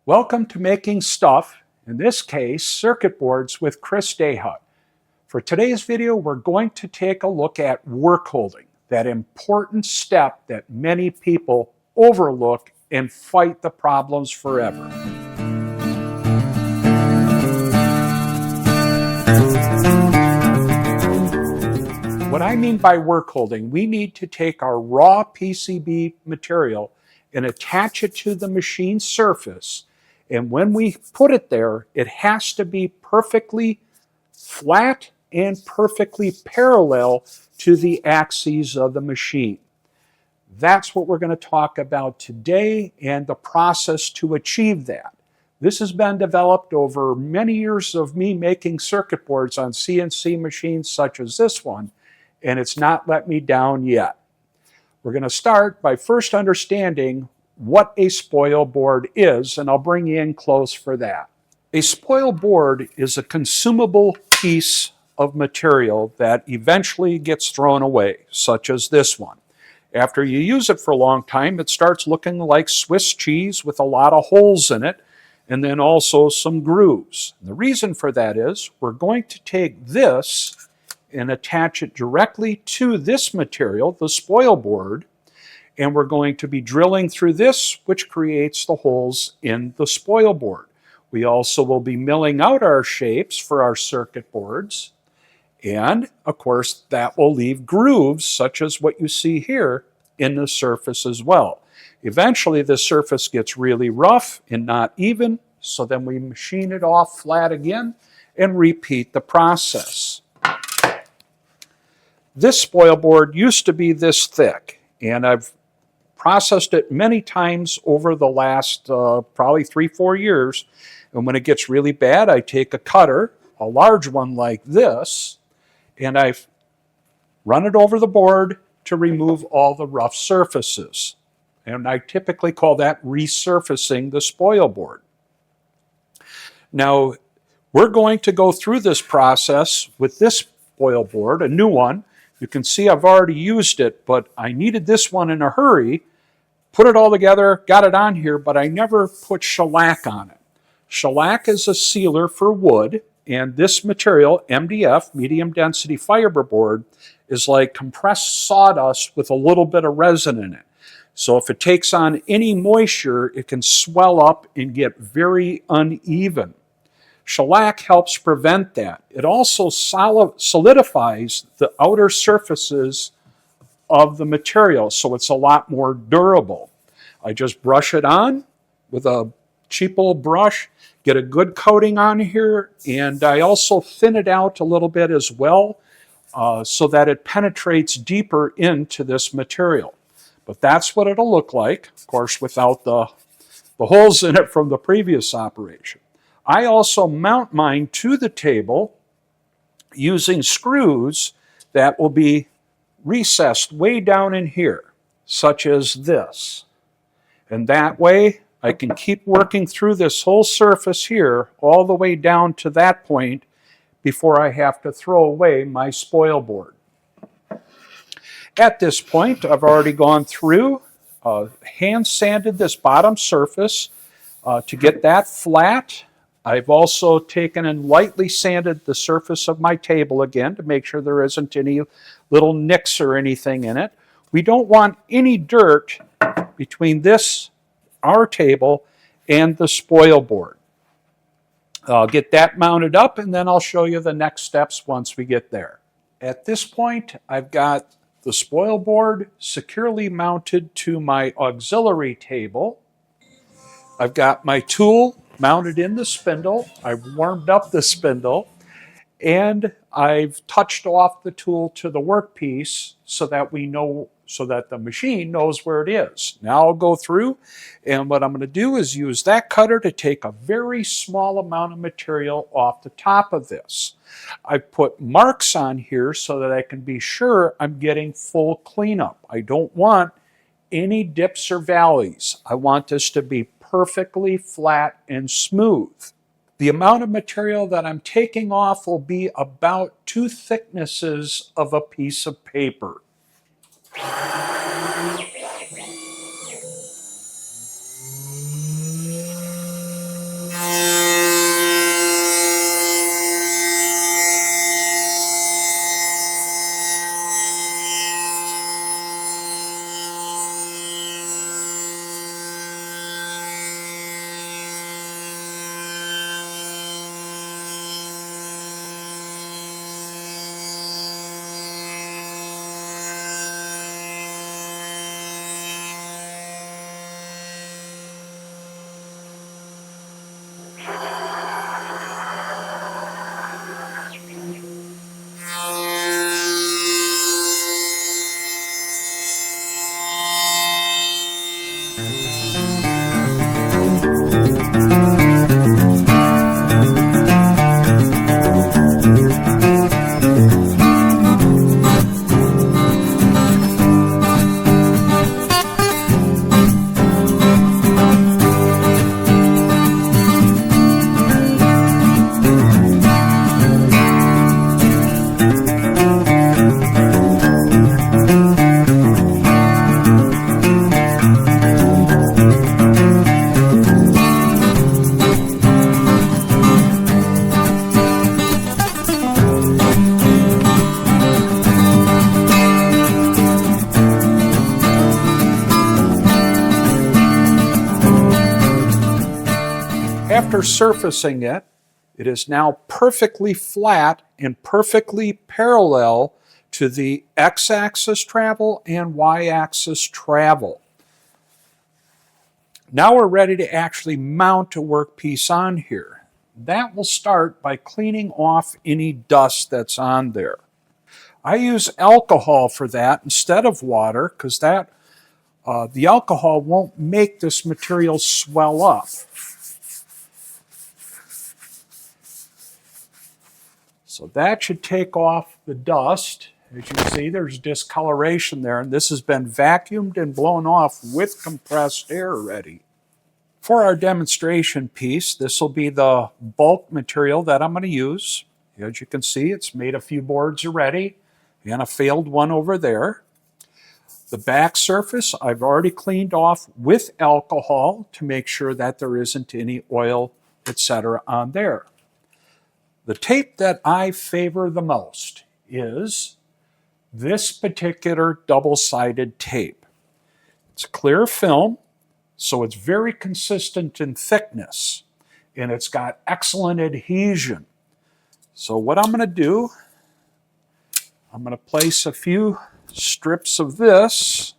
Welcome to Making Stuff, in this case, circuit boards with Chris Dayhut. For today's video, we're going to take a look at workholding, that important step that many people overlook and fight the problems forever. What I mean by workholding, we need to take our raw PCB material and attach it to the machine surface. And when we put it there, it has to be perfectly flat and perfectly parallel to the axes of the machine. That's what we're going to talk about today and the process to achieve that. This has been developed over many years of me making circuit boards on CNC machines such as this one, and it's not let me down yet. We're going to start by first understanding what a spoil board is, and I'll bring you in close for that. A spoil board is a consumable piece of material that eventually gets thrown away, such as this one. After you use it for a long time, it starts looking like Swiss cheese with a lot of holes in it, and then also some grooves. And the reason for that is we're going to take this and attach it directly to this material, the spoil board, and we're going to be drilling through this, which creates the holes in the spoil board. We also will be milling out our shapes for our circuit boards, and of course that will leave grooves such as what you see here in the surface as well. Eventually the surface gets really rough and not even, so then we machine it off flat again and repeat the process. This spoil board used to be this thick, and I've processed it many times over the last probably 3-4 years. And when it gets really bad, I take a cutter, a large one like this, and I run it over the board to remove all the rough surfaces. And I typically call that resurfacing the spoil board. Now, we're going to go through this process with this spoil board, a new one. You can see I've already used it, but I needed this one in a hurry. Put it all together, got it on here, but I never put shellac on it. Shellac is a sealer for wood, and this material, MDF, medium density fiberboard, is like compressed sawdust with a little bit of resin in it. So if it takes on any moisture, it can swell up and get very uneven. Shellac helps prevent that. It also solidifies the outer surfaces of the material, so it's a lot more durable. I just brush it on with a cheap old brush, get a good coating on here, and I also thin it out a little bit as well so that it penetrates deeper into this material. But that's what it'll look like, of course, without the holes in it from the previous operation. I also mount mine to the table using screws that will be recessed way down in here, such as this. And that way I can keep working through this whole surface here all the way down to that point before I have to throw away my spoil board. At this point, I've already gone through, hand sanded this bottom surface to get that flat. I've also taken and lightly sanded the surface of my table again to make sure there isn't any little nicks or anything in it. We don't want any dirt between this, our table, and the spoil board. I'll get that mounted up, and then I'll show you the next steps once we get there. At this point, I've got the spoil board securely mounted to my auxiliary table. I've got my tool mounted in the spindle. I've warmed up the spindle, and I've touched off the tool to the workpiece so that the machine knows where it is. Now I'll go through, and what I'm going to do is use that cutter to take a very small amount of material off the top of this. I put marks on here so that I can be sure I'm getting full cleanup. I don't want any dips or valleys. I want this to be perfectly flat and smooth. The amount of material that I'm taking off will be about 2 thicknesses of a piece of paper. After surfacing it, it is now perfectly flat and perfectly parallel to the x-axis travel and y-axis travel. Now we're ready to actually mount a workpiece on here. That will start by cleaning off any dust that's on there. I use alcohol for that instead of water because the alcohol won't make this material swell up. So that should take off the dust. As you can see, there's discoloration there, and this has been vacuumed and blown off with compressed air already. For our demonstration piece, this will be the bulk material that I'm going to use. As you can see, it's made a few boards already, and a failed one over there. The back surface I've already cleaned off with alcohol to make sure that there isn't any oil, etc. on there. The tape that I favor the most is this particular double-sided tape. It's clear film, so it's very consistent in thickness, and it's got excellent adhesion. So what I'm going to do, I'm going to place a few strips of this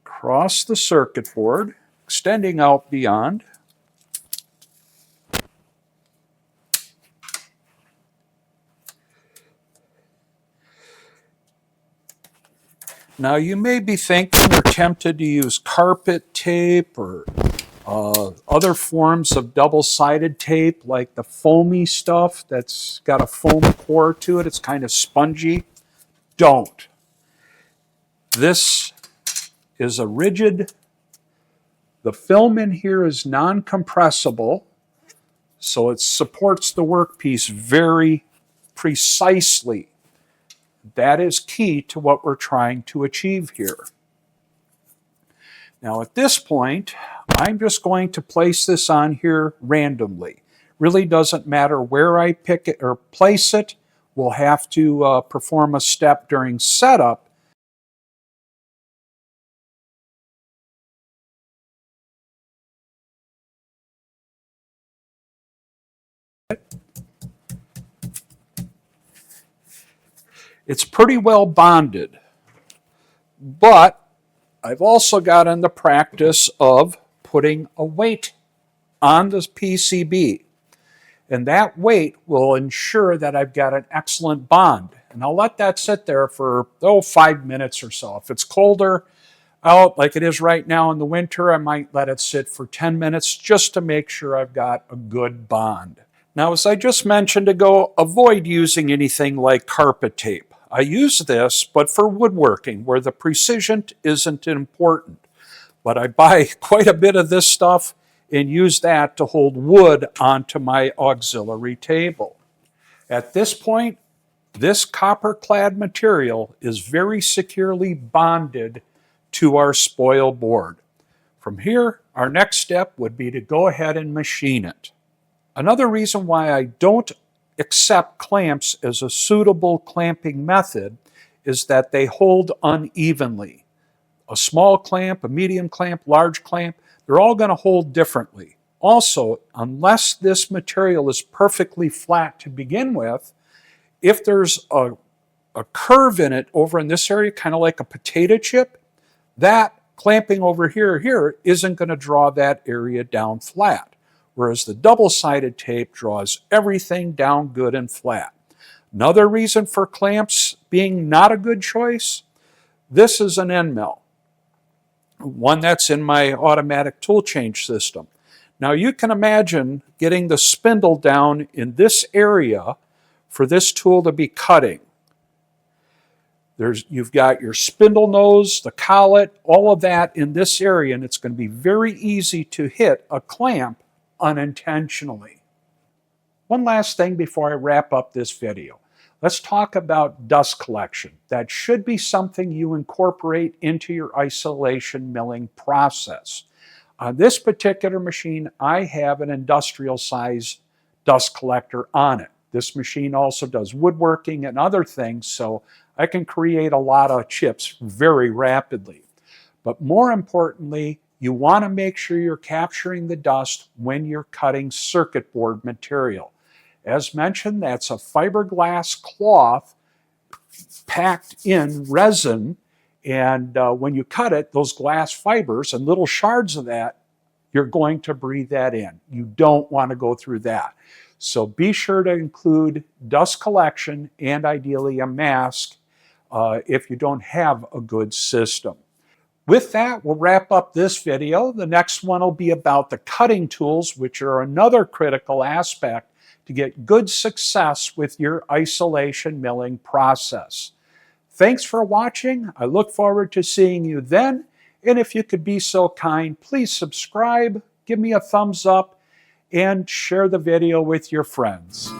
across the circuit board, extending out beyond. Now you may be thinking or tempted to use carpet tape or other forms of double-sided tape like the foamy stuff that's got a foam core to it. It's kind of spongy. Don't. This is a rigid, the film in here is non-compressible, so it supports the workpiece very precisely. That is key to what we're trying to achieve here. Now at this point, I'm just going to place this on here randomly. Really doesn't matter where I pick it or place it. We'll have to perform a step during setup. It's pretty well bonded, but I've also got in the practice of putting a weight on this PCB, and that weight will ensure that I've got an excellent bond. And I'll let that sit there for 5 minutes or so. If it's colder out like it is right now in the winter, I might let it sit for 10 minutes just to make sure I've got a good bond. Now, as I just mentioned ago, avoid using anything like carpet tape. I use this, but for woodworking, where the precision isn't important. But I buy quite a bit of this stuff and use that to hold wood onto my auxiliary table. At this point, this copper-clad material is very securely bonded to our spoil board. From here, our next step would be to go ahead and machine it. Another reason why I don't accept clamps as a suitable clamping method is that they hold unevenly. A small clamp, a medium clamp, large clamp, they're all going to hold differently. Also, unless this material is perfectly flat to begin with, if there's a curve in it over in this area, kind of like a potato chip, that clamping over here isn't going to draw that area down flat. Whereas the double-sided tape draws everything down good and flat. Another reason for clamps being not a good choice, this is an end mill, one that's in my automatic tool change system. Now you can imagine getting the spindle down in this area for this tool to be cutting. You've got your spindle nose, the collet, all of that in this area, and it's going to be very easy to hit a clamp unintentionally. One last thing before I wrap up this video. Let's talk about dust collection. That should be something you incorporate into your isolation milling process. On this particular machine, I have an industrial size dust collector on it. This machine also does woodworking and other things, so I can create a lot of chips very rapidly. But more importantly, You want to make sure you're capturing the dust when you're cutting circuit board material. As mentioned, that's a fiberglass cloth packed in resin, and when you cut it, those glass fibers and little shards of that, you're going to breathe that in. You don't want to go through that. So be sure to include dust collection and ideally a mask if you don't have a good system. With that, we'll wrap up this video. The next one will be about the cutting tools, which are another critical aspect to get good success with your isolation milling process. Thanks for watching. I look forward to seeing you then. And if you could be so kind, please subscribe, give me a thumbs up, and share the video with your friends.